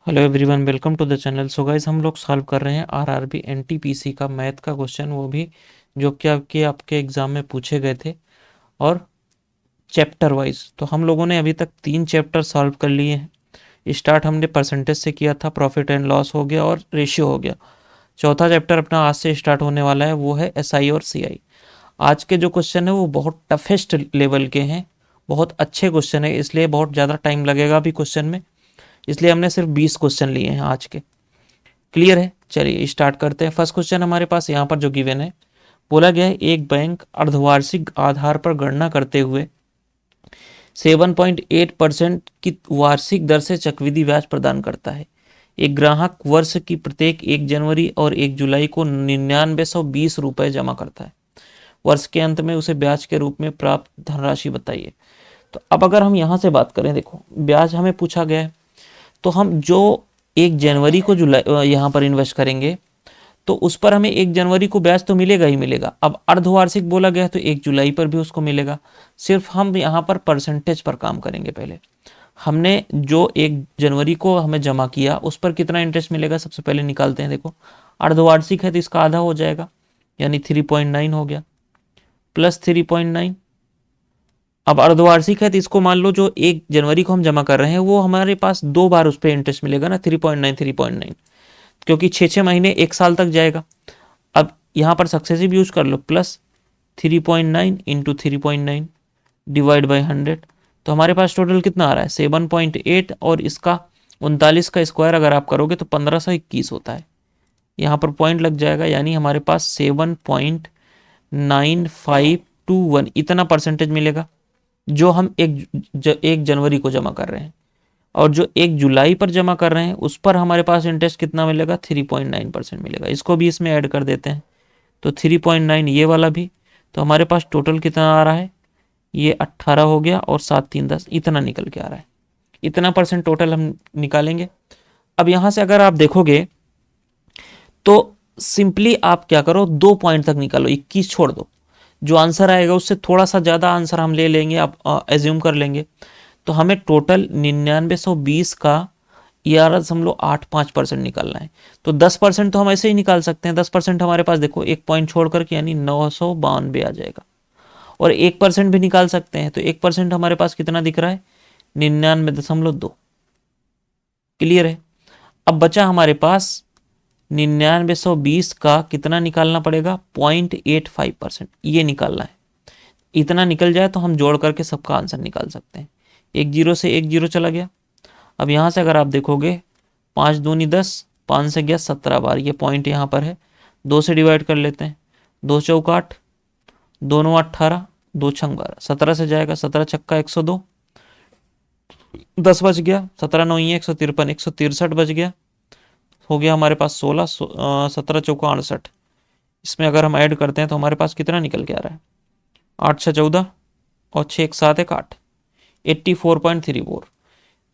Hello everyone, welcome to the channel. So guys, हम लोग solve कर रहे हैं आरआरबी एनटीपीसी का मैथ का क्वेश्चन, वो भी जो कि आपके एग्जाम में पूछे गए थे, और चैप्टर वाइज। तो हम लोगों ने अभी तक 3 चैप्टर सॉल्व कर लिए हैं। स्टार्ट हमने परसेंटेज से किया था, प्रॉफिट एंड लॉस हो गया और रेशियो हो गया। चौथा चैप्टर अपना आज से स्टार्ट होने वाला है, वो है एसआई और सीआई। आज के जो क्वेश्चन है वो बहुत टफेस्ट लेवल के हैं, बहुत अच्छे क्वेश्चन है, इसलिए बहुत ज़्यादा टाइम लगेगा अभी क्वेश्चन में। इसलिए हमने सिर्फ 20 क्वेश्चन लिए हैं आज के। क्लियर है? चलिए स्टार्ट करते हैं। फर्स्ट क्वेश्चन हमारे पास यहाँ पर जो गिवन है, बोला गया है एक बैंक अर्धवार्षिक आधार पर गणना करते हुए 7.8% की वार्षिक दर से चक्रवृद्धि ब्याज प्रदान करता है। एक ग्राहक वर्ष की प्रत्येक 1 जनवरी और 1 जुलाई को 9920 रुपये जमा करता है। वर्ष के अंत में उसे ब्याज के रूप में प्राप्त धनराशि बताइए। तो अब अगर हम यहाँ से बात करें, देखो ब्याज हमें पूछा गया है, तो हम जो 1 जनवरी को जुलाई यहाँ पर इन्वेस्ट करेंगे तो उस पर हमें 1 जनवरी को ब्याज तो मिलेगा ही मिलेगा। अब अर्धवार्षिक बोला गया तो 1 जुलाई पर भी उसको मिलेगा। सिर्फ हम यहाँ पर परसेंटेज पर काम करेंगे। पहले हमने जो 1 जनवरी को हमें जमा किया उस पर कितना इंटरेस्ट मिलेगा, सबसे पहले निकालते हैं। देखो अर्धवार्षिक है तो इसका आधा हो जाएगा, यानी 3.9 हो गया, प्लस 3.9। अब अर्धवार्षिक है तो इसको मान लो जो 1 जनवरी को हम जमा कर रहे हैं वो हमारे पास 2 बार उस पर इंटरेस्ट मिलेगा ना, 3.9, क्योंकि 6 6 महीने 1 साल तक जाएगा। अब यहाँ पर सक्सेसिव यूज कर लो, प्लस 3.9 इंटू 3.9 डिवाइड बाई 100। तो हमारे पास टोटल कितना आ रहा है, 7.8, और इसका 39 का स्क्वायर अगर आप करोगे तो 1521 होता है। यहाँ पर पॉइंट लग जाएगा, यानी हमारे पास 7.9521 इतना परसेंटेज मिलेगा जो हम 1 जनवरी को जमा कर रहे हैं। और जो 1 जुलाई पर जमा कर रहे हैं उस पर हमारे पास इंटरेस्ट कितना मिलेगा, 3.9% मिलेगा। इसको भी इसमें ऐड कर देते हैं तो 3.9 ये वाला भी। तो हमारे पास टोटल कितना आ रहा है, ये 18 हो गया और 7 3 10 इतना निकल के आ रहा है। इतना परसेंट टोटल हम निकालेंगे। अब यहाँ से अगर आप देखोगे तो सिंपली आप क्या करो, 2 पॉइंट तक निकालो, 21 छोड़ दो। जो आंसर आएगा उससे थोड़ा सा ज़्यादा आंसर हम ले लेंगे, आप एज्यूम कर लेंगे। तो हमें टोटल 9920 का 11.85% निकालना है। तो 10% तो हम ऐसे ही निकाल सकते हैं। 10% हमारे पास देखो एक पॉइंट छोड़ करके, यानी 992 आ जाएगा। और 1% भी निकाल सकते हैं, तो 1% हमारे पास कितना दिख रहा है, 99.2। क्लियर है? अब बचा हमारे पास 9920 का कितना निकालना पड़ेगा, 0.85%, ये निकालना है। इतना निकल जाए तो हम जोड़ करके सबका आंसर निकाल सकते हैं। 1 0 से 1 0 चला गया। अब यहाँ से अगर आप देखोगे, 5 दूनी 10, 5 से गया 17 बार, ये पॉइंट यहाँ पर है। 2 से डिवाइड कर लेते हैं, 2 चौका 8, 2 9 18, 2 छंग 12, 17 से जाएगा, 17 छक्का 102, 10 बच गया, 17 9 153, 163 बच गया। हो गया हमारे पास 16, 17 चौका 68। इसमें अगर हम ऐड करते हैं तो हमारे पास कितना निकल के आ रहा है, 8 6 14 और 6 1 7 1 8, 84.34।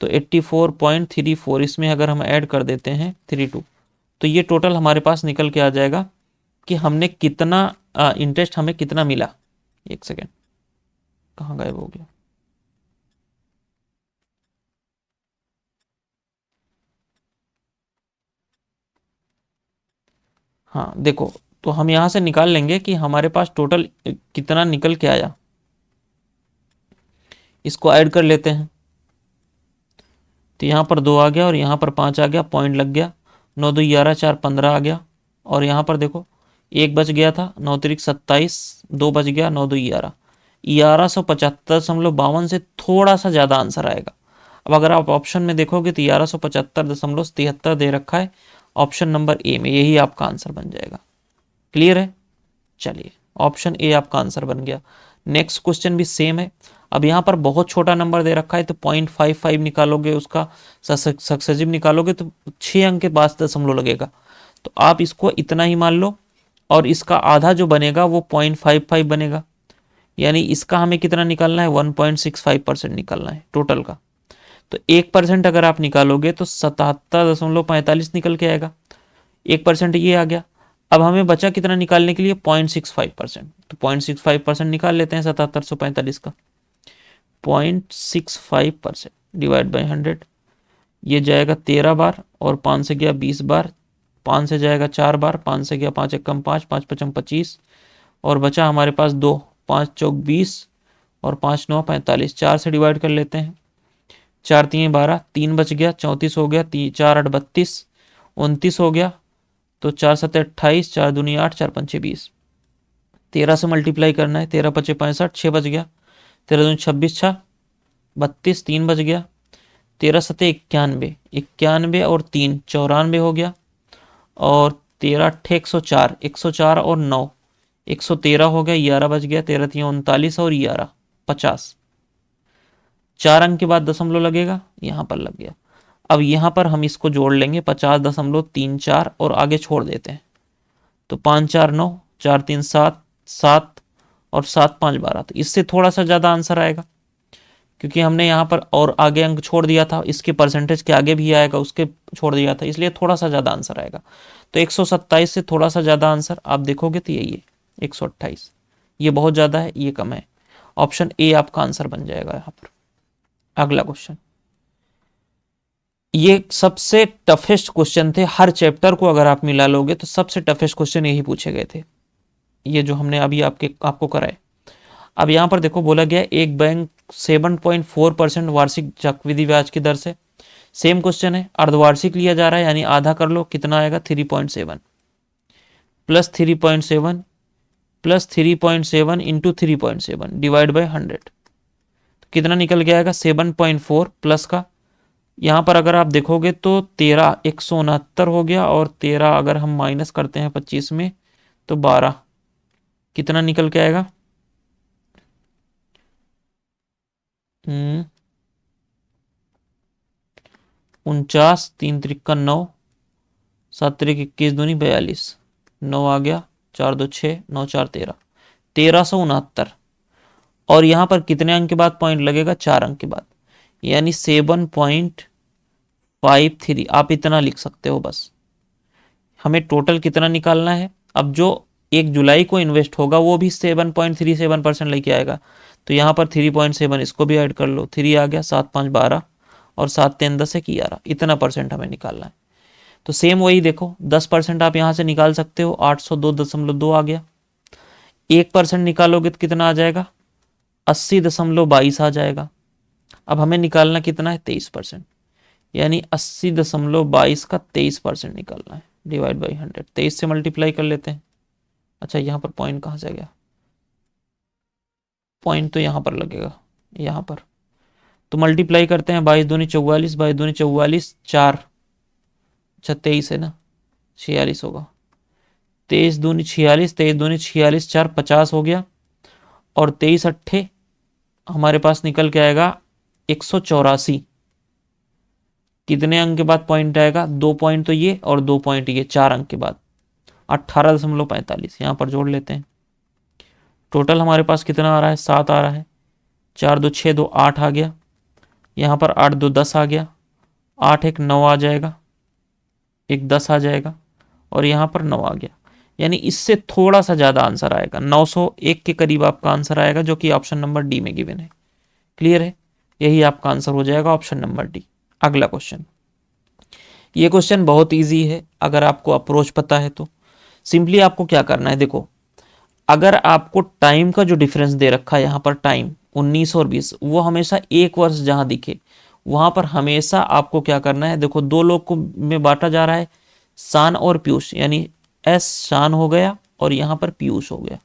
तो 84.34 इसमें अगर हम ऐड कर देते हैं 32, तो ये टोटल हमारे पास निकल के आ जाएगा कि हमने कितना इंटरेस्ट हमें कितना मिला। एक सेकेंड, कहाँ गायब हो गया। हाँ देखो, तो हम यहाँ से निकाल लेंगे कि हमारे पास टोटल कितना निकल के आया। इसको ऐड कर लेते हैं, तो यहाँ पर 2 आ गया और यहाँ पर 5 आ गया, पॉइंट लग गया। 9 2 11 4 15 आ गया। और यहाँ पर देखो 1 बच गया था, 9 3 27, 2 बच गया, 9 2 11, 1175.52 से थोड़ा सा ज़्यादा आंसर आएगा। अब अगर आप ऑप्शन में देखोगे तो 1175.73 दे रखा है ऑप्शन नंबर ए में, यही आपका आंसर बन जाएगा। क्लियर है? चलिए, ऑप्शन ए आपका आंसर बन गया। नेक्स्ट क्वेश्चन भी सेम है। अब यहाँ पर बहुत छोटा नंबर दे रखा है तो 0.55 निकालोगे, उसका सक्सेसिव निकालोगे तो 6 अंक के बाद दशमलव लगेगा। तो आप इसको इतना ही मान लो, और इसका आधा जो बनेगा वो 0.55 बनेगा। यानी इसका हमें कितना निकालना है, 1.65% निकालना है टोटल का। तो 1% अगर आप निकालोगे तो 77.45 निकल के आएगा। 1% ये आ गया। अब हमें बचा कितना निकालने के लिए, 0.65%। तो 0.65% निकाल लेते हैं 7745 का। 0.65% डिवाइड बाई 100, ये जाएगा 13 बार और 5 से गया 20 बार, 5 से जाएगा 4 बार, 5 से गया 5 एक कम 5, 5 पचम 25 और बचा हमारे पास 2, 5 चौक 20 और 5 9 45, 4 से डिवाइड कर लेते हैं, 4 3 12, 3 बच गया, 34 हो गया, 4 8 32, 29 हो गया, तो 4 7 28, 4 दूनी 8, 4 पंचे 20, 13 से मल्टीप्लाई करना है, 13 पचे 65, 6 बच गया, 13 दूनी 26 6 32, 3 बच गया, 13 सते 91, 91 और 3 94 हो गया, और 13 अट्ठे 104, 104 और 9 113 हो गया, 11 बच गया, 13 3 39 और 11 50, 4 अंक के बाद दशमलव लगेगा, यहाँ पर लग गया। अब यहाँ पर हम इसको जोड़ लेंगे 50.34 और आगे छोड़ देते हैं, तो 5 4 9, 4 3 7, 7 और 7 5 12, तो इससे थोड़ा सा ज़्यादा आंसर आएगा क्योंकि हमने यहाँ पर और आगे अंक छोड़ दिया था, इसके परसेंटेज के आगे भी आएगा, उसके छोड़ दिया था, इसलिए थोड़ा सा ज़्यादा आंसर आएगा। तो 127 से थोड़ा सा ज़्यादा आंसर आप देखोगे तो यही है 128, ये बहुत ज़्यादा है, ये कम है, ऑप्शन ए आपका आंसर बन जाएगा यहाँ पर। अगला क्वेश्चन, ये सबसे टफेस्ट क्वेश्चन थे, हर चैप्टर को अगर आप मिला लोगे तो सबसे टफेस्ट क्वेश्चन यही पूछे गए थे, ये जो हमने अभी आपको कराए। अब यहाँ पर देखो बोला गया एक बैंक 7.4% वार्षिक चक्रवृद्धि ब्याज की दर से, सेम क्वेश्चन है, अर्धवार्षिक लिया जा रहा है यानी आधा कर लो, कितना आएगा 3.7 plus 3.7 plus 3.7 into 3.7 divide by 100, तो कितना निकल के आएगा 7.4 प्लस का, यहाँ पर अगर आप देखोगे तो 13 169 हो गया, और 13 अगर हम माइनस करते हैं 25 में तो 12, कितना निकल के आएगा 49, 3 त्रिक 9, 7 त्रिक 21 दूनी 42, 9 आ गया, 4 2 6, 9 4 13, 1369, और यहाँ पर कितने अंक के बाद पॉइंट लगेगा 4 अंक के बाद, यानी 7.53, आप इतना लिख सकते हो बस। हमें टोटल कितना निकालना है, अब जो 1 जुलाई को इन्वेस्ट होगा वो भी 7.37% लेके आएगा, तो यहाँ पर 3.7 इसको भी ऐड कर लो, 3 आ गया, 7 5 12 और 7 3 10 1 11, इतना परसेंट हमें निकालना है। तो सेम वही देखो 10% आप यहाँ से निकाल सकते हो, 802.2 आ गया, 1% निकालोगे तो कितना आ जाएगा 80.22 आ जाएगा। अब हमें निकालना कितना है 23%, यानी 80.22 का 23% निकालना है, डिवाइड बाई 100, 23 से मल्टीप्लाई कर लेते हैं। अच्छा यहाँ पर पॉइंट कहाँ से गया, पॉइंट तो यहाँ पर लगेगा, यहाँ पर, तो मल्टीप्लाई करते हैं, 22 दूनी 44, 22 दूनी 44, 4, अच्छा 23 है ना, 46 होगा, 23 दूनी 46, 23 दूनी 46, 4 50 हो गया, और 23 अट्ठे हमारे पास निकल के आएगा 184, कितने अंक के बाद पॉइंट आएगा, 2 पॉइंट तो ये और 2 पॉइंट ये, 4 अंक के बाद 18.45, यहाँ पर जोड़ लेते हैं, टोटल हमारे पास कितना आ रहा है 7 आ रहा है, 4 2 6 2 8 आ गया, यहाँ पर 8 2 10 आ गया, 8 1 9 आ जाएगा, 1 10 आ जाएगा, और यहाँ पर 9 आ गया, यानी इससे थोड़ा सा ज़्यादा आंसर आएगा, 901 के करीब आपका आंसर आएगा, जो कि ऑप्शन नंबर डी में गिवन है। क्लियर है, यही आपका आंसर हो जाएगा ऑप्शन नंबर डी। अगला क्वेश्चन, ये क्वेश्चन बहुत इजी है, अगर आपको अप्रोच पता है तो। सिंपली आपको क्या करना है, देखो अगर आपको टाइम का जो डिफरेंस दे रखा है यहाँ पर, टाइम 19 और 20, वो हमेशा 1 वर्ष जहाँ दिखे वहाँ पर हमेशा आपको क्या करना है, देखो 2 लोग को में बांटा जा रहा है, शान और पीयूष, यानी एस शान हो गया और यहाँ पर पीयूष हो गया,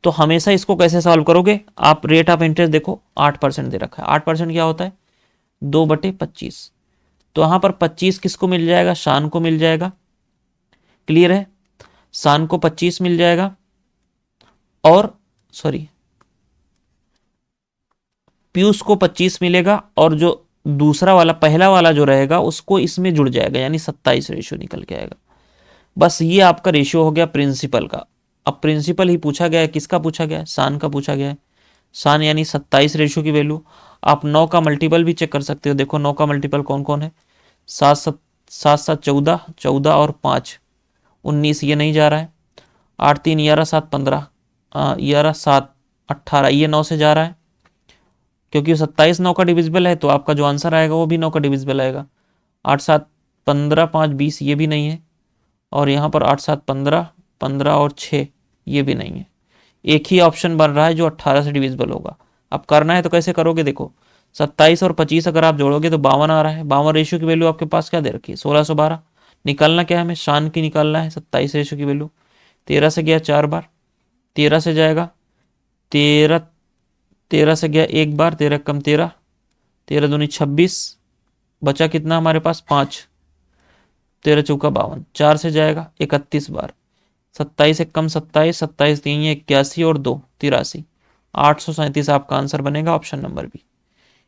तो हमेशा इसको कैसे सॉल्व करोगे आप, रेट ऑफ इंटरेस्ट देखो 8% दे रखा है, 8% क्या होता है 2/25, तो यहाँ पर 25 किसको मिल जाएगा, शान को मिल जाएगा। क्लियर है, शान को 25 मिल जाएगा, और सॉरी पीयूष को 25 मिलेगा, और जो दूसरा वाला पहला वाला जो रहेगा उसको इसमें जुड़ जाएगा, यानी 27 रेशियो निकल के आएगा। बस ये आपका रेशियो हो गया प्रिंसिपल का। अब प्रिंसिपल ही पूछा गया है, किसका पूछा गया है, शान का पूछा गया है, शान यानी 27 रेशियो की वैल्यू। आप 9 का मल्टीपल भी चेक कर सकते हो, देखो 9 का मल्टीपल कौन कौन है, 7 7 14, 14 और 5 19, ये नहीं जा रहा है, 8 3 11 7 15, 11 7 18, ये 9 से जा रहा है, क्योंकि 27 9 का डिविजिबल है, तो आपका जो आंसर आएगा वो भी 9 का डिविजिबल आएगा। 8 7 15, 5 20 ये भी नहीं है, और यहाँ पर 8 7 15, 15 और 6 ये भी नहीं है। एक ही ऑप्शन बन रहा है जो 18 से डिविजिबल होगा। अब करना है तो कैसे करोगे, देखो 27 और 25 अगर आप जोड़ोगे तो 52 आ रहा है। 52 रेशियो की वैल्यू आपके पास क्या दे रखी है, 1612। निकालना क्या है हमें, शान की निकालना है 27 रेशियो की वैल्यू। 13 से गया 4 बार, 13 से जाएगा 13, 13 से गया 1 बार, 13 कम 13, 13 दूनी 26, बचा कितना हमारे पास 5, 13 चौका 52, 4 से जाएगा 31 बार, 27 एक कम 27, 27 तीन 81 और 2 83, 837 आपका आंसर बनेगा, ऑप्शन नंबर बी।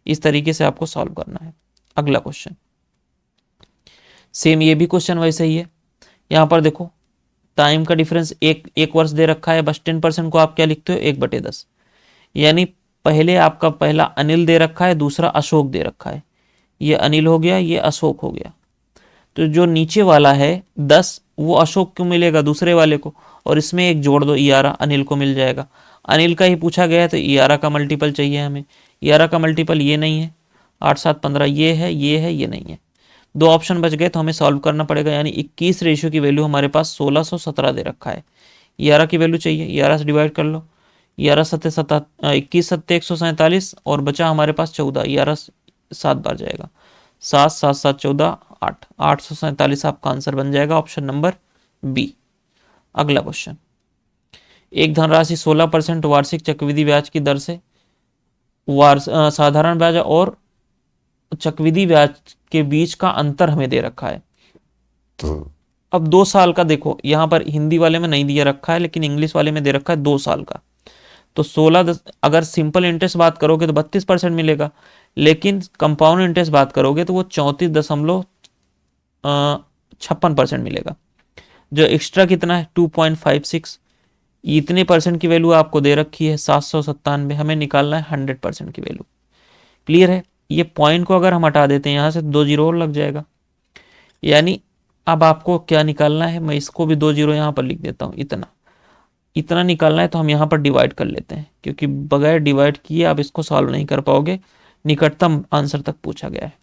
इस तरीके से आपको सॉल्व करना है। अगला क्वेश्चन, सेम ये भी क्वेश्चन वैसे ही है। यहाँ पर देखो टाइम का डिफरेंस एक वर्ष दे रखा है, बस 10% को आप क्या लिखते हो, 1/10। यानी पहले आपका पहला अनिल दे रखा है, दूसरा अशोक दे रखा है। ये अनिल हो गया, ये अशोक हो गया। तो जो नीचे वाला है 10 वो अशोक को मिलेगा दूसरे वाले को, और इसमें एक जोड़ दो 11 अनिल को मिल जाएगा। अनिल का ही पूछा गया है तो 11 का मल्टीपल चाहिए हमें। 11 का मल्टीपल ये नहीं है, 8 7 15 ये है, ये है, ये नहीं है। दो ऑप्शन बच गए तो हमें सॉल्व करना पड़ेगा। यानी 21 रेशियो की वैल्यू हमारे पास 1617 दे रखा है। 11 की वैल्यू चाहिए, 11 से डिवाइड कर लो, 11 सत्ते 21 सत्ते 147 और बचा हमारे पास 14, 11 7 बार जाएगा, 7 7 7 14 8, 847 आपका आंसर बन जाएगा, ऑप्शन नंबर बी। अगला क्वेश्चन, एक धनराशि 16% वार्षिक चक्रवृद्धि ब्याज की दर से साधारण ब्याज और चक्रवृद्धि ब्याज के बीच का अंतर हमें दे रखा है। अब 2 साल का देखो, यहां पर हिंदी वाले में नहीं दिया रखा है लेकिन इंग्लिश वाले में दे रखा है 2 साल का। तो 16 अगर सिंपल इंटरेस्ट बात करोगे तो 32% मिलेगा, लेकिन कंपाउंड इंटरेस्ट बात करोगे तो वो 34.56% मिलेगा। जो एक्स्ट्रा कितना है 2.56, इतने परसेंट की वैल्यू आपको दे रखी है 797, हमें निकालना है 100% की वैल्यू। क्लियर है। ये पॉइंट को अगर हम हटा देते हैं यहाँ से 2 जीरो और लग जाएगा। यानी अब आपको क्या निकालना है, मैं इसको भी 2 जीरो यहाँ पर लिख देता हूँ, इतना निकालना है। तो हम यहाँ पर डिवाइड कर लेते हैं, क्योंकि बगैर डिवाइड किए आप इसको सॉल्व नहीं कर पाओगे। निकटतम आंसर तक पूछा गया है।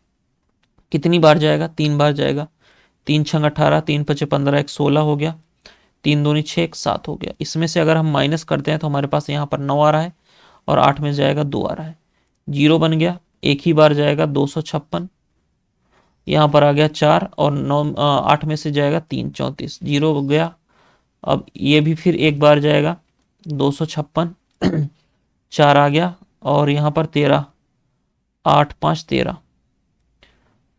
कितनी बार जाएगा, 3 बार जाएगा। 3 छंग 18, 3 पचे 15, 1 16 हो गया, 3 दूनी 6, 1 7 हो गया। इसमें से अगर हम माइनस करते हैं तो हमारे पास यहाँ पर 9 आ रहा है, और 8 में जाएगा 2 आ रहा है, 0 बन गया। एक ही बार जाएगा 256, यहाँ पर आ गया 4, और 8 में से जाएगा 3 34, 0 हो गया। अब ये भी फिर एक बार जाएगा 256, 4 आ गया, और यहाँ पर 13, 8 5 13,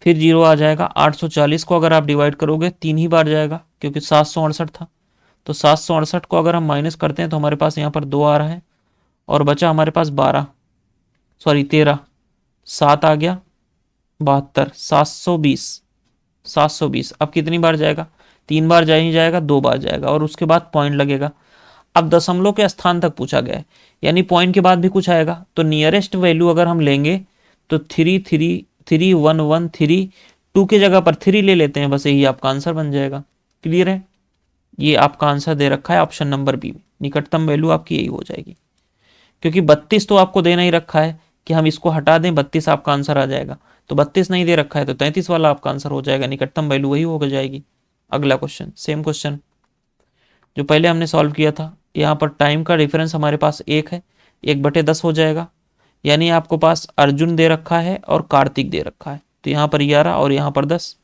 फिर 0 आ जाएगा। 840 को अगर आप डिवाइड करोगे 3 ही बार जाएगा, क्योंकि 768 था। तो 768 को अगर हम माइनस करते हैं तो हमारे पास यहाँ पर 2 आ रहा है, और बचा हमारे पास 13, 7 आ गया, 72, 720। अब कितनी बार जाएगा, 3 बार जा ही जाएगा, 2 बार जाएगा, और उसके बाद पॉइंट लगेगा। अब दशमलव के स्थान तक पूछा गया है, यानी पॉइंट के बाद भी कुछ आएगा। तो नियरेस्ट वैल्यू अगर हम लेंगे तो 3 3 3 1 1 3, 2 के जगह पर 3 ले लेते हैं, बस यही आपका आंसर बन जाएगा। क्लियर है। ये आपका आंसर दे रखा है ऑप्शन नंबर बी में, निकटतम वैल्यू आपकी यही हो जाएगी। क्योंकि 32 तो आपको देना ही रखा है कि हम इसको हटा दें 32 आपका आंसर आ जाएगा, तो 32 नहीं दे रखा है तो 33 वाला आपका आंसर हो जाएगा, निकटतम वैल्यू वही हो जाएगी। अगला क्वेश्चन, सेम क्वेश्चन जो पहले हमने सॉल्व किया था। यहाँ पर टाइम का डिफरेंस हमारे पास 1 है, 1/10 हो जाएगा। यानी आपको पास अर्जुन दे रखा है और कार्तिक दे रखा है, तो यहाँ पर 11 और यहाँ पर 10।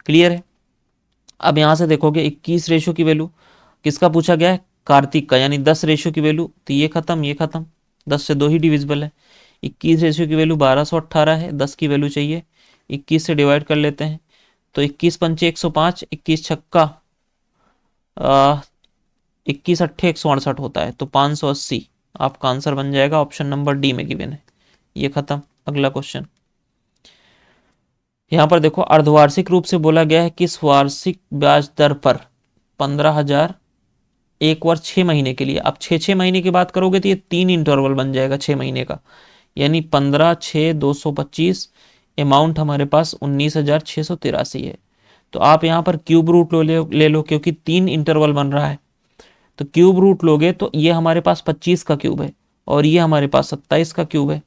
क्लियर है। अब यहाँ से देखोगे 21 रेशियो की वैल्यू किसका पूछा गया है, कार्तिक का, यानी 10 रेशियो की वैल्यू, तो ये खत्म, 10 से 2 ही डिविजिबल है। 21 रेशियो की वैल्यू 1218 है, 10 की वैल्यू चाहिए, 21 से डिवाइड कर लेते हैं। तो 21 पंचे 105, 21 छक्का 21 अट्ठे 168 होता है, तो 580 आपका आंसर बन जाएगा, ऑप्शन नंबर डी में गिवन है। ये खत्म। अगला क्वेश्चन, यहाँ पर देखो अर्धवार्षिक रूप से बोला गया है किस वार्षिक ब्याज दर पर 15,000 एक वर्ष 6 महीने के लिए। अब 6 महीने की बात करोगे तो ये 3 इंटरवल बन जाएगा 6 महीने का, यानी 15 6 225, अमाउंट हमारे पास 19,683 है। तो आप यहाँ पर क्यूब रूट ले लो, क्योंकि 3 इंटरवल बन रहा है, तो क्यूब रूट लोगे तो ये हमारे पास 25 का क्यूब है, और ये हमारे पास 27 का क्यूब है।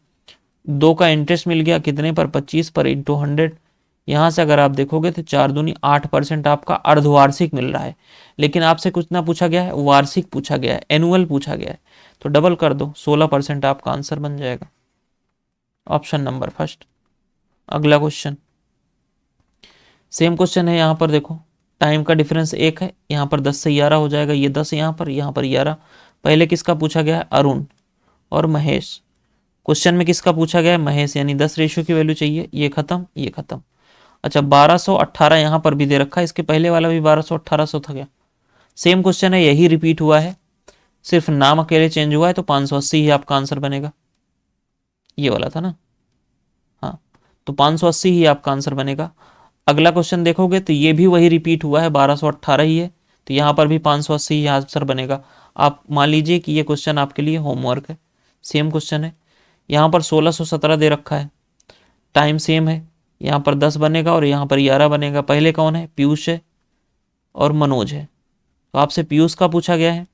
2 का इंटरेस्ट मिल गया कितने पर, 25 पर, इंटू 100, यहाँ से अगर आप देखोगे तो 4 दूनी 8% आपका अर्धवार्षिक मिल रहा है, लेकिन आपसे कुछ ना पूछा गया है, वार्षिक पूछा गया है, एनुअल पूछा गया है, तो डबल कर दो, 16% आपका आंसर बन जाएगा, ऑप्शन नंबर फर्स्ट। अगला क्वेश्चन, सेम क्वेश्चन है, यहाँ पर देखो टाइम का डिफरेंस 1 है, यहाँ पर 10 से 11 हो जाएगा, ये 10 यहाँ पर 11। पहले किसका पूछा गया है, अरुण और महेश। क्वेश्चन में किसका पूछा गया है, महेश, यानी 10 रेशियो की वैल्यू चाहिए, ये खत्म ये खत्म। अच्छा 1218 यहाँ पर भी दे रखा है, इसके पहले वाला भी 1200-1800 था क्या, सेम क्वेश्चन है, यही रिपीट हुआ है, सिर्फ नाम अकेले चेंज हुआ है, तो 580 ही आपका आंसर बनेगा, ये वाला था ना, हाँ, तो 580 ही आपका आंसर बनेगा। अगला क्वेश्चन देखोगे तो ये भी वही रिपीट हुआ है, 1218 ही है, तो यहाँ पर भी 580 ही आंसर बनेगा। आप मान लीजिए कि ये क्वेश्चन आपके लिए होमवर्क है, सेम क्वेश्चन है, यहाँ पर 1617 दे रखा है, टाइम सेम है, यहाँ पर 10 बनेगा और यहाँ पर 11 बनेगा। पहले कौन है, पीयूष है और मनोज है, तो आपसे पीयूष का पूछा गया है,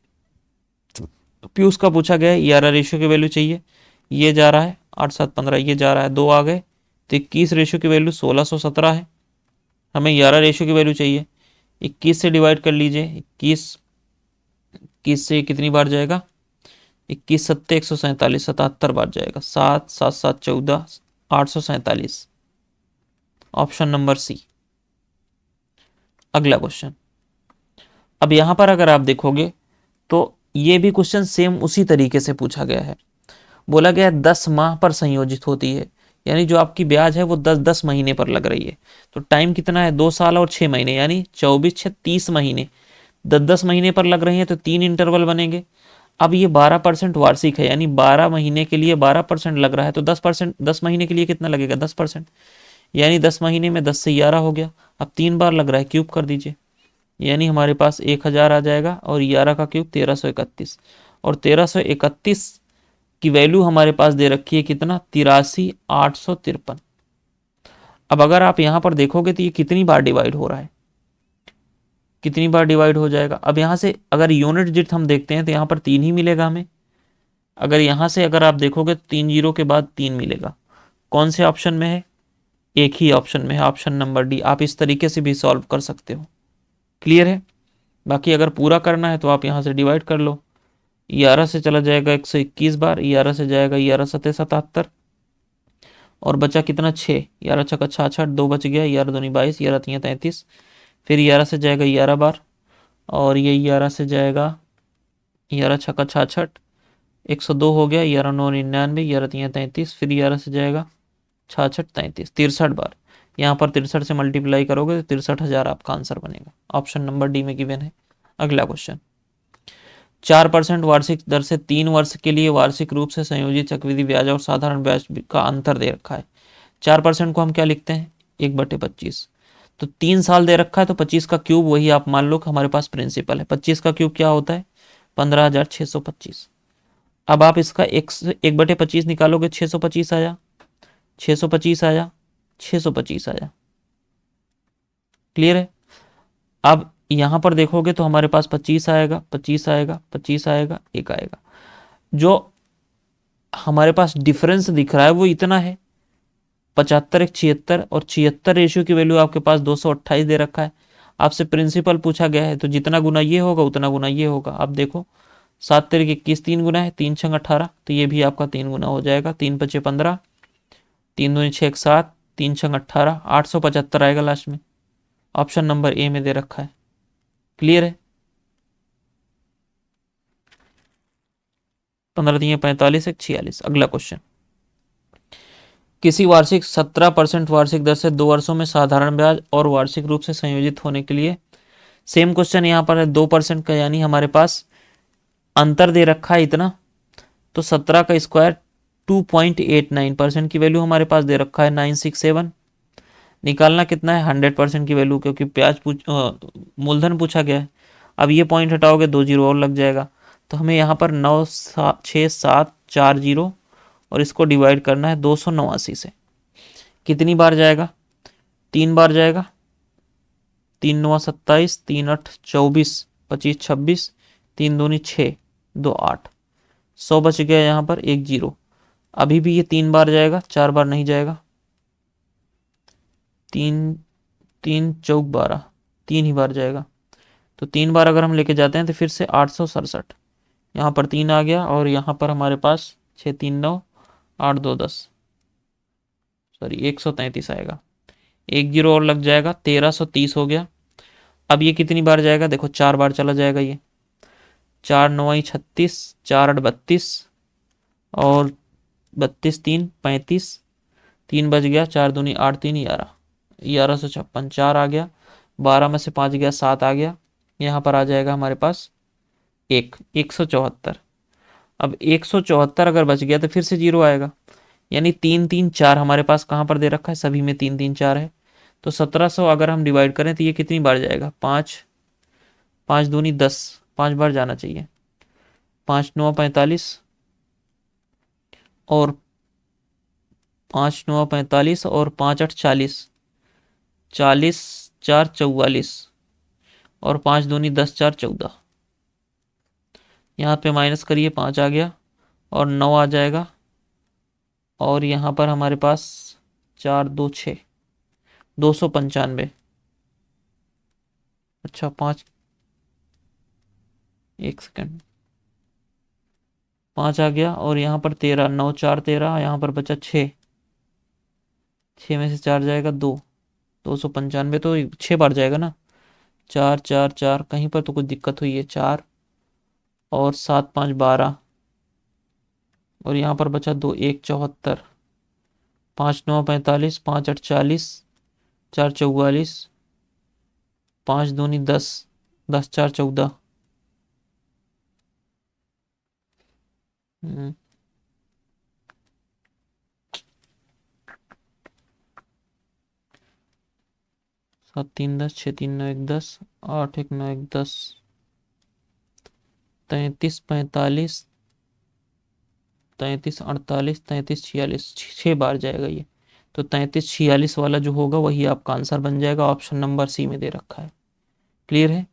पीयूष का पूछा गया है, 11 रेशियो की वैल्यू चाहिए, ये जा रहा है 8 7 15, ये जा रहा है 2 आ गए, तो 21 रेशियो की वैल्यू 1617 है, हमें 11 रेशियो की वैल्यू चाहिए, 21 से डिवाइड कर लीजिए, 21 से कितनी बार जाएगा, 21 सत्ते 147, 77 बार जाएगा, 7 7 7 14, 847, ऑप्शन नंबर सी। अगला क्वेश्चन, अब यहां पर अगर आप देखोगे तो ये भी क्वेश्चन सेम उसी तरीके से पूछा गया है, बोला गया 10 माह पर संयोजित होती है, यानी जो आपकी ब्याज है वो 10-10 महीने पर लग रही है, तो टाइम कितना है, 2 साल और 6 महीने, यानी 24-6-30 महीने 10-10 महीने पर लग रही है, तो 3 इंटरवल बनेंगे। अब ये 12% वार्षिक है, यानी 12 महीने के लिए 12% लग रहा है, तो 10%, 10 महीने के लिए कितना लगेगा, 10%, यानी 10 महीने में 10 से 11 हो गया, अब 3 बार लग रहा है, क्यूब कर दीजिए, यानी हमारे पास 1000 आ जाएगा, और 11 का क्यूब 1331, और 1331 की वैल्यू हमारे पास दे रखी है कितना, 83,853। अब अगर आप यहां पर देखोगे तो ये कितनी बार डिवाइड हो रहा है, कितनी बार डिवाइड हो जाएगा। अब यहां से अगर यूनिट डिजिट हम देखते हैं तो यहां पर 3 ही मिलेगा हमें, अगर यहां से अगर आप देखोगे तो 3 जीरो के बाद 3 मिलेगा, कौन से ऑप्शन में है, एक ही ऑप्शन में है, ऑप्शन नंबर डी। आप इस तरीके से भी सॉल्व कर सकते हो, क्लियर है। बाकी अगर पूरा करना है तो आप यहाँ से डिवाइड कर लो, 11 से चला जाएगा 121 बार, 11 से जाएगा 11 सत्ते 77, और बचा कितना 6, 11 छक्का 66, 2 बच गया, 11 दूनी 22, 11 तीन 33, फिर 11 से जाएगा 11 बार, और ये 11 से जाएगा 11 छक्का 66, 102 हो गया, 11 9 99, 11 तीन 33, फिर 11 से जाएगा 66 33, 63 बार, यहाँ पर 63 से मल्टीप्लाई करोगे तो 63,000 आपका आंसर बनेगा, ऑप्शन नंबर डी में गिवन है। अगला क्वेश्चन, 4% वार्षिक दर से 3 वर्ष के लिए वार्षिक रूप से संयोजित चक्रवृद्धि ब्याज और साधारण ब्याज का अंतर दे रखा है। 4% को हम क्या लिखते हैं, 1/25, तो 3 साल दे रखा है, तो 25 का क्यूब वही आप मान लो कि हमारे पास प्रिंसिपल है, 25 का क्यूब क्या होता है, 15,625। अब आप इसका 1/25 निकालोगे, 625 आया, 625 आया, 625 आया, क्लियर है। अब यहां पर देखोगे तो हमारे पास 25 आएगा, 25 आएगा, 25 आएगा, 1 आएगा, जो हमारे पास डिफरेंस दिख रहा है वो इतना है, 75 1 76, और 76 रेशियो की वैल्यू आपके पास 228 दे रखा है। आपसे प्रिंसिपल पूछा गया है, तो जितना गुना ये होगा उतना गुना ये होगा। अब देखो 7 तेरह 21, 3 गुना है, 3 छंग 18, तो ये भी आपका 3 गुना हो जाएगा, 3 पचे 15, 3 दूनी 6 7, 3 छंग 18, 875 आएगा लास्ट में, ऑप्शन नंबर ए में दे रखा है, क्लियर है। 15 3 45 1 46। अगला क्वेश्चन, किसी वार्षिक 17% वार्षिक दर से 2 वर्षों में साधारण ब्याज और वार्षिक रूप से संयोजित होने के लिए, सेम क्वेश्चन यहाँ पर है 2% का, यानी हमारे पास अंतर दे रखा है इतना, तो 17 का स्क्वायर 2.89% की वैल्यू हमारे पास दे रखा है 967, निकालना कितना है 100% की वैल्यू, क्योंकि ब्याज मूलधन पूछा गया है। अब ये पॉइंट हटाओगे 2 जीरो और लग जाएगा, तो हमें यहाँ पर 9 6 7 4 जीरो, और इसको डिवाइड करना है 289 से, कितनी बार जाएगा, 3 बार जाएगा, 3 9 27, 3 8 24, 25 26, 3 दूनी 6, 2 8, 100 बच गया, यहाँ पर 1 जीरो। अभी भी ये 3 बार जाएगा, 4 बार नहीं जाएगा, तीन, तीन चौक 12, 3 ही बार जाएगा। तो 3 बार अगर हम लेके जाते हैं तो फिर से 867, यहाँ पर 3 आ गया और यहाँ पर हमारे पास 6 3 9 8 2 10, सॉरी 133 आएगा। 1 जीरो और लग जाएगा, 1330 हो गया। अब ये कितनी बार जाएगा, देखो 4 बार चला जाएगा ये। 4 9 36, 4 8 32 और 32 3 35, 3 बज गया, 4 दूनी 8 3 11, 1156, 4 आ गया, 12 में से 5 गया, 7 आ गया। यहाँ पर आ जाएगा हमारे पास 174। अब 174 अगर बच गया तो फिर से 0 आएगा, यानी 3 3 4 हमारे पास कहाँ पर दे रखा है, सभी में 3 3 4 है। तो 1700 अगर हम डिवाइड करें तो ये कितनी बार जाएगा, 5, 5 दूनी 10, 5 बार जाना चाहिए। 5 9 45 और 5 9 45 और 5 8 40, 40 4 44 और 5 दूनी 10 4 14। यहाँ पे माइनस करिए, 5 आ गया और 9 आ जाएगा और यहाँ पर हमारे पास 4 2 6, 295। अच्छा 5, 1 सेकेंड, 5 आ गया और यहाँ पर 13, 9 4 13, यहाँ पर बचा 6, 6 में से 4 जाएगा 2, 295 तो 6 बार जाएगा ना। 4 4 4, कहीं पर तो कुछ दिक्कत हुई है, 4 और 7 5 12 और यहाँ पर बचा 2, 1 74, 5 9 45, 5 8 40, 4 44, 5 दूनी 10, 10 4 14, 7 3 10, 6 3 9 1 10, 8 1 9 1 10, 33 45, 33 48, 33 46, 6 बार जाएगा ये। तो 33 46 वाला जो होगा वही आपका आंसर बन जाएगा, ऑप्शन नंबर सी में दे रखा है। क्लियर है,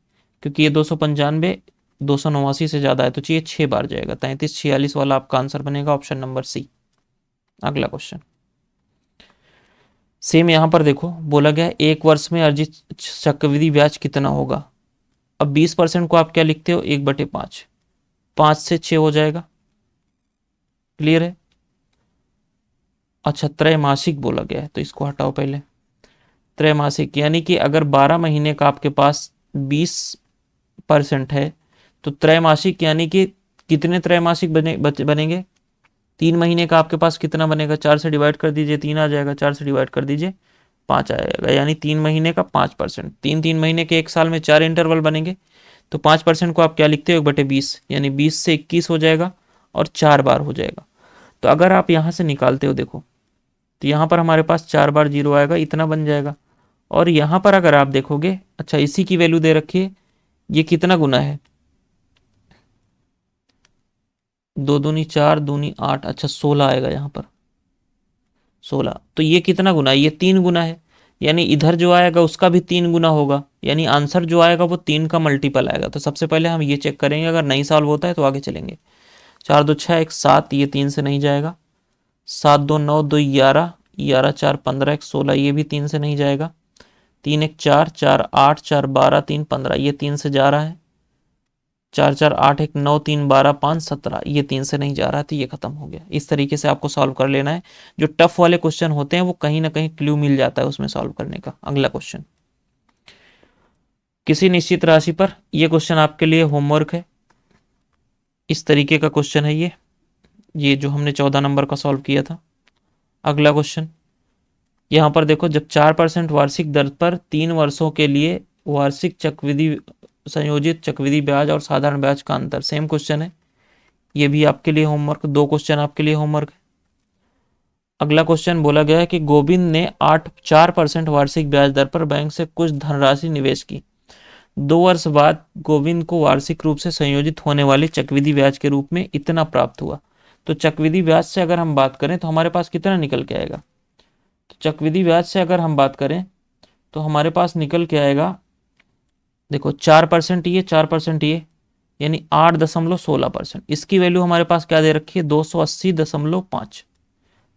क्योंकि ये 295 289 से ज़्यादा है तो चाहिए 6 बार जाएगा, 33 46 वाला आपका आंसर बनेगा, ऑप्शन नंबर सी। अगला क्वेश्चन सेम यहाँ पर देखो, बोला गया 1 वर्ष में अर्जित चक्रवृद्धि ब्याज कितना होगा। अब 20% को आप क्या लिखते हो, 1/5, 5 से 6 हो जाएगा। क्लियर है। अच्छा त्रैमासिक बोला गया है तो इसको हटाओ पहले। त्रैमासिक यानी कि अगर 12 महीने का आपके पास 20% है तो त्रैमासिक यानी कि कितने त्रैमासिक बनेंगे, 3 महीने का आपके पास कितना बनेगा, 4 से डिवाइड कर दीजिए 3 आ जाएगा, 4 से डिवाइड कर दीजिए 5 आएगा, यानी 3 महीने का 5%। 3 महीने के एक साल में 4 इंटरवल बनेंगे तो 5% को आप क्या लिखते हो, 1/20, यानी 20 से 21 हो जाएगा और 4 बार हो जाएगा। तो अगर आप यहाँ से निकालते हो देखो तो यहाँ पर हमारे पास 4 बार 0 आएगा, इतना बन जाएगा। और यहाँ पर अगर आप देखोगे, अच्छा इसी की वैल्यू दे रखी है, ये कितना गुना है, 2 दूनी 4 दूनी 8, अच्छा 16 आएगा यहाँ पर 16। तो ये कितना गुना है, ये 3 गुना है, यानी इधर जो आएगा उसका भी 3 गुना होगा, यानी आंसर जो आएगा वो 3 का मल्टीपल आएगा। तो सबसे पहले हम ये चेक करेंगे, अगर नहीं सॉल्व होता है तो आगे चलेंगे। 4 2 6 1 7, ये 3 से नहीं जाएगा। 7 2 9 2 11, 11 4 15 1 16, ये भी 3 से नहीं जाएगा। 3 1 4, 4 8, 4 12, 3 15, ये 3 से जा रहा है। 4 4 8 1 9, 3 12 5 17, ये 3 से नहीं जा रहा है तो ये खत्म हो गया। इस तरीके से आपको सॉल्व कर लेना है। जो टफ वाले क्वेश्चन होते हैं वो कहीं ना कहीं क्लू मिल जाता है उसमें सॉल्व करने का। अगला क्वेश्चन, किसी निश्चित राशि पर, ये क्वेश्चन आपके लिए होमवर्क है। इस तरीके का क्वेश्चन है ये जो हमने 14 नंबर का सॉल्व किया था। अगला क्वेश्चन यहाँ पर देखो, जब 4% वार्षिक दर पर 3 वर्षों के लिए वार्षिक चक्रवृद्धि संयोजित चक्रवृद्धि ब्याज और साधारण ब्याज का अंतर, सेम क्वेश्चन है, ये भी आपके लिए होमवर्क, 2 क्वेश्चन आपके लिए होमवर्क है। अगला क्वेश्चन बोला गया है कि गोविंद ने 4% वार्षिक ब्याज दर पर बैंक से कुछ धनराशि निवेश की। 2 वर्ष बाद गोविंद को वार्षिक रूप से संयोजित होने वाले चक्रवृद्धि ब्याज के रूप में इतना प्राप्त हुआ। तो चक्रवृद्धि ब्याज से अगर हम बात करें तो हमारे पास कितना निकल के आएगा, तो चक्रवृद्धि ब्याज से अगर हम बात करें तो हमारे पास निकल के आएगा, देखो 4% ये 4% ये, यानी 8.16%। इसकी वैल्यू हमारे पास क्या दे रखी है, 280.5।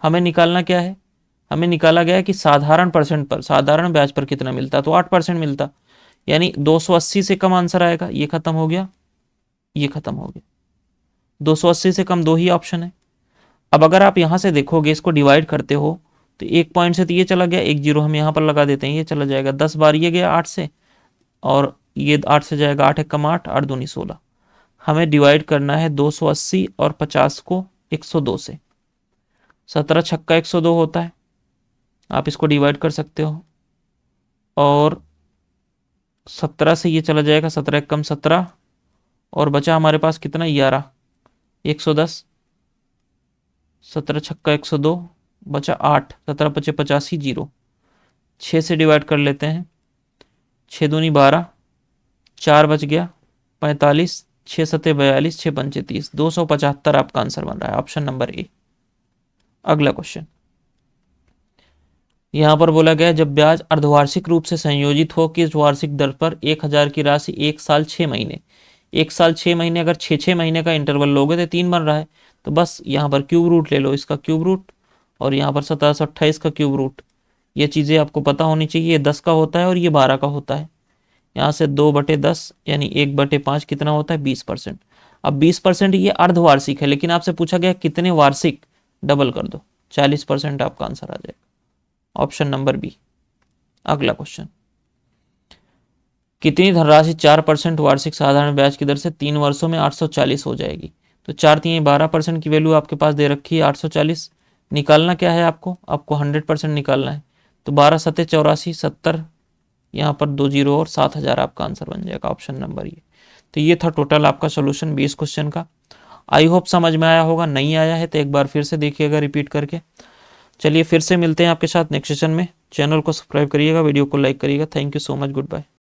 हमें निकालना क्या है, हमें निकाला गया कि साधारण परसेंट पर, साधारण ब्याज पर कितना मिलता, तो 8% मिलता, यानी 280 से कम आंसर आएगा। ये खत्म हो गया, ये खत्म हो गया। 280 से कम दो ही ऑप्शन है। अब अगर आप यहां से देखोगे, इसको डिवाइड करते हो, तो 1 पॉइंट से तो ये चला गया, 1 जीरो हम यहाँ पर लगा देते हैं, ये चला जाएगा 10 बार, ये गया 8 से, और ये 8 से जाएगा, 8 एकम 8, 8 दूनी 16। हमें डिवाइड करना है 280 और 50 को 102 से। 17 छक्का 102 होता है, आप इसको डिवाइड कर सकते हो। और 17 से ये चला जाएगा, 17 एकम 17, और बचा हमारे पास कितना, 11, 110। 17 छक्का 102, बचा 8, 17 पचे 85, जीरो। 6 से डिवाइड कर लेते हैं, 6 दूनी 12, 4 बच गया 45, 6 सते 42, 6 पंचे 30, 275 आपका आंसर बन रहा है, ऑप्शन नंबर ए। अगला क्वेश्चन यहां पर बोला गया, जब ब्याज अर्धवार्षिक रूप से संयोजित हो कि वार्षिक दर पर 1000 की राशि 1 साल 6 महीने, 1 साल 6 महीने, अगर 6 महीने का इंटरवल लोगे तो 3 बन रहा है, तो बस यहाँ पर क्यूब रूट ले लो, इसका क्यूब रूट, और यहाँ पर 1728 का क्यूब रूट। ये चीज़ें आपको पता होनी चाहिए, ये 10 का होता है और ये 12 का होता है। यहाँ से 2/10 यानी 1/5 कितना होता है, 20%। अब 20% ये अर्धवार्षिक है, लेकिन आपसे पूछा गया कितने वार्षिक, डबल कर दो, 40% आपका आंसर आ जाएगा, ऑप्शन नंबर बी। अगला क्वेश्चन, कितनी धनराशि 4% वार्षिक साधारण ब्याज की दर से 3 वर्षों में 840 हो जाएगी। तो 4 3 12% की वैल्यू आपके पास दे रखी है 840। निकालना क्या है आपको 100% निकालना है। तो 12 सते 84, 70, यहाँ पर 2 जीरो और 7000 आपका आंसर बन जाएगा, ऑप्शन नंबर ये। तो ये था टोटल आपका सोल्यूशन 20 क्वेश्चन का। आई होप समझ में आया होगा, नहीं आया है तो एक बार फिर से देखिएगा रिपीट करके। चलिए फिर से मिलते हैं आपके साथ नेक्स्ट सेशन में। चैनल को सब्सक्राइब करिएगा, वीडियो को लाइक करिएगा। Thank you so much, good bye.